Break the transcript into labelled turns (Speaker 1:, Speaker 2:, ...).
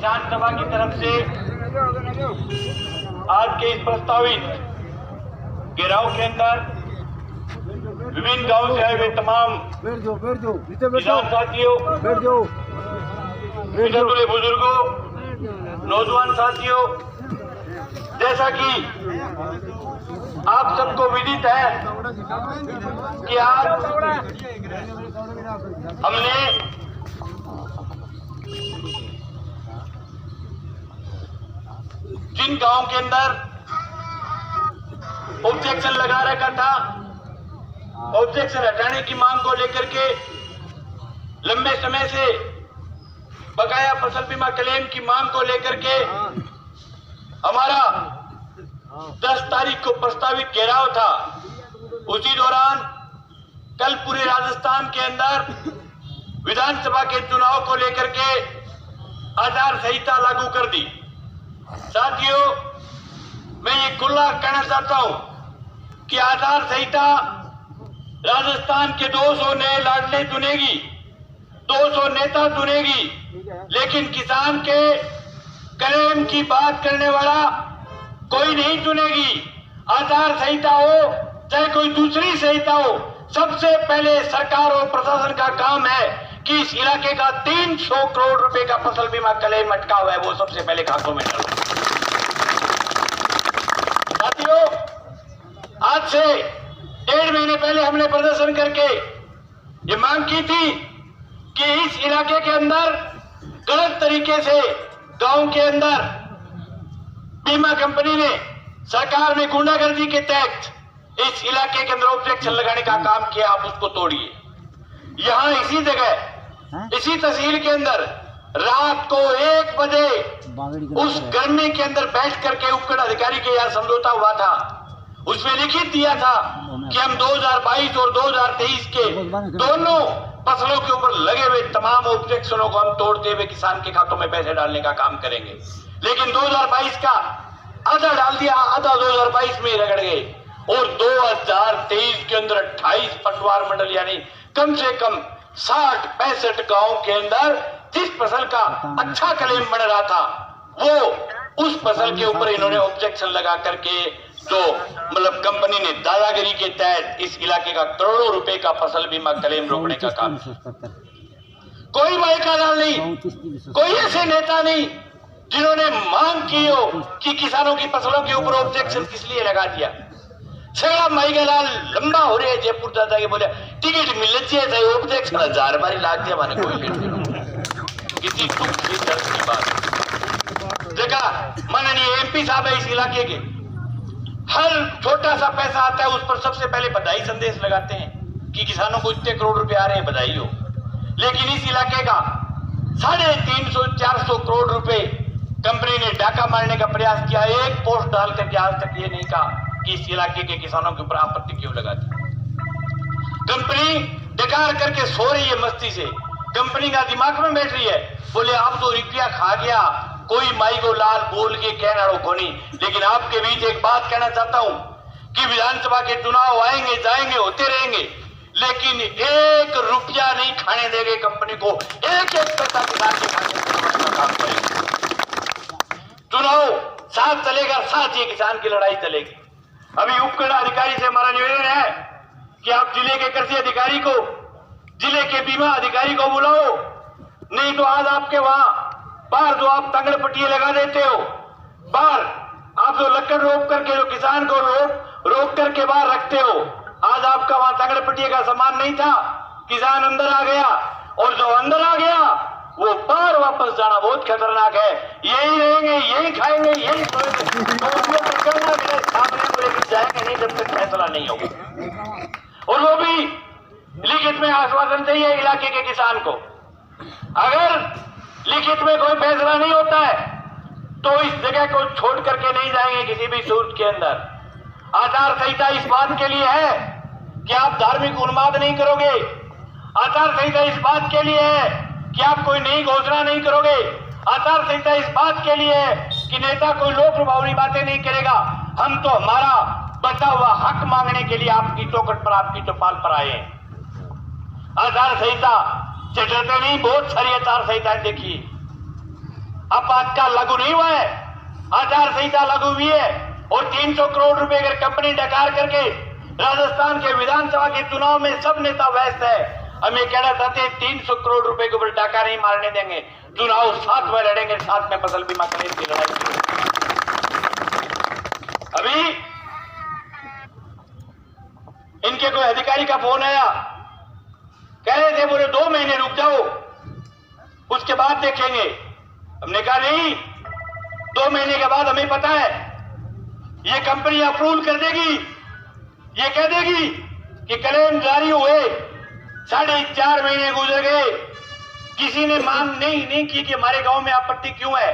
Speaker 1: किसान सभा की तरफ से आज के इस प्रस्तावित घेराव के अंदर विभिन्न गांव से आए हुए तमाम किसान साथियों, बुजुर्गों, नौजवान साथियों, जैसा कि आप सबको विदित है कि आज हमने जिन गांव के अंदर ऑब्जेक्शन लगा रखा था, ऑब्जेक्शन हटाने की मांग को लेकर के लंबे समय से बकाया फसल बीमा क्लेम की मांग को लेकर के हमारा 10 तारीख को प्रस्तावित घेराव था। उसी दौरान कल पूरे राजस्थान के अंदर विधानसभा के चुनाव को लेकर के आचार संहिता लागू कर दी। साथियों, मैं ये खुला कहना चाहता हूं कि आचार संहिता राजस्थान के 200 नए लाडले चुनेगी, 200 नेता चुनेगी, लेकिन किसान के क्लेम की बात करने वाला कोई नहीं चुनेगी। आचार संहिता हो चाहे कोई दूसरी संहिता हो, सबसे पहले सरकार और प्रशासन का काम है कि इस इलाके का 300 करोड़ रुपए का फसल बीमा क्लेम अटका हुआ है, वो सबसे पहले खातों में डालो। साथियों, आज से 1.5 महीने पहले हमने प्रदर्शन करके ये मांग की थी कि इस इलाके के अंदर गलत तरीके से गांव के अंदर बीमा कंपनी ने, सरकार ने गुंडागर्दी के तहत इस इलाके के अंदर ऑब्जेक्शन लगाने का काम किया, आप उसको तोड़िए। यहां इसी जगह, इसी तहसील के अंदर रात को 1 बजे उस गर्मी के अंदर बैठ करके उपखंड अधिकारी के यहाँ समझौता हुआ था। उसमें लिखित दिया था कि हम 2022 और 2023 के दोनों फसलों के ऊपर लगे हुए तमाम ऑब्जेक्शनों को हम तोड़ते हुए किसान के खातों में पैसे डालने का काम करेंगे। लेकिन 2022 का आधा डाल दिया, आधा 2022 में रगड़ गए और 2023 के अंदर 28 पटवार मंडल यानी कम से कम 60-65 गांव के अंदर जिस फसल का अच्छा क्लेम बन रहा था, वो उस फसल के ऊपर इन्होंने ऑब्जेक्शन लगा करके जो मतलब कंपनी ने दादागिरी के तहत इस इलाके का करोड़ों रुपए का फसल बीमा क्लेम रोकने का काम। कोई बाइकादार नहीं, कोई ऐसे नेता नहीं जिन्होंने मांग की हो कि किसानों की फसलों के ऊपर ऑब्जेक्शन किस लिए लगा दिया। सगड़ा माइगलाल लंबा हो रहे हैं, जयपुर दादा के बोले टिकट मिल चाहिए, ऑब्जेक्शन 1000 बारी लाग दिया, माने कोई किसी दुख की दर्द की बात। जगह माननीय एमपी साहब है इस इलाके के, हर छोटा सा पैसा आता है उस पर सबसे पहले बधाई संदेश लगाते हैं कि किसानों को इतने करोड़ रुपए आ रहे हैं, बधाई हो। लेकिन इस इलाके का 350-400 करोड़ रुपए कंपनी ने डाका मारने का प्रयास किया। एक पोस्ट डाल करके आज तक ये नहीं कहा कि इस इलाके के किसानों के ऊपर आपत्ति क्यों लगा दी। कंपनी डकार करके सो रही है मस्ती से, कंपनी का दिमाग में बैठ रही है, बोले आप तो रुपया खा गया, कोई माई को लाल बोल के कहना को नहीं। लेकिन आपके बीच एक बात कहना चाहता हूं कि विधानसभा के चुनाव आएंगे जाएंगे होते रहेंगे, लेकिन 1 रुपया नहीं खाने देंगे कंपनी को, एक पैसा किसान के खाने का काम करेंगे। चुनाव साथ चलेगा, साथ ही किसान की लड़ाई चलेगी। अभी उपखंड अधिकारी से हमारा निवेदन है कि आप जिले के कृषि अधिकारी को, जिले के बीमा अधिकारी को बुलाओ, नहीं तो आज आपके वहां बाहर जो आप तंगड़ पट्टियां लगा देते हो, बाहर आप जो लक्कड़ रोक करके जो किसान को रोक करके बाहर रखते हो, आज आपका वहां तंगड़ पट्टिया का सामान नहीं था, किसान अंदर आ गया और जो अंदर आ गया वो बाहर वापस जाना बहुत खतरनाक है। यही रहेंगे, यही खाएंगे, यही जाएंगे नहीं जब तक फैसला नहीं होगा। और वो भी लिखित में आश्वासन चाहिए इलाके के किसान को। अगर लिखित में कोई फैसला नहीं होता है तो इस जगह को छोड़ करके नहीं जाएंगे किसी भी सूरत के अंदर। आचार संहिता इस बात के लिए है कि आप धार्मिक उन्माद नहीं करोगे। आचार संहिता इस बात के लिए है कि आप कोई नई घोषणा नहीं करोगे। आचार संहिता इस बात के लिए है कि नेता कोई लोक प्रभावी बातें नहीं करेगा। हम तो हमारा बचा हुआ हक मांगने के लिए आपकी चौखट पर, आपकी चौपाल पर आए हैं। आचार संहिता से डरते नहीं, बहुत सारी आचार संहिताएं देखिए। आपातकाल लागू नहीं हुआ है, आचार संहिता लागू हुई है और 300 करोड़ रुपए अगर कंपनी डकार करके राजस्थान के विधानसभा के चुनाव में सब नेता व्यस्त है। हम ये कहना चाहते हैं 300 करोड़ रुपए के ऊपर डाका नहीं मारने देंगे। चुनाव साथ में लड़ेंगे, साथ में फसल बीमा क्लेम की लड़ाई। अभी इनके कोई अधिकारी का फोन आया, कह रहे थे बोले 2 महीने रुक जाओ उसके बाद देखेंगे। हमने कहा नहीं, 2 महीने के बाद हमें पता है ये कंपनी अप्रूवल कर देगी, ये कह देगी कि क्लेम जारी हुए 4.5 महीने गुजर गए, किसी ने मांग नहीं की कि हमारे गांव में आपत्ति क्यों है।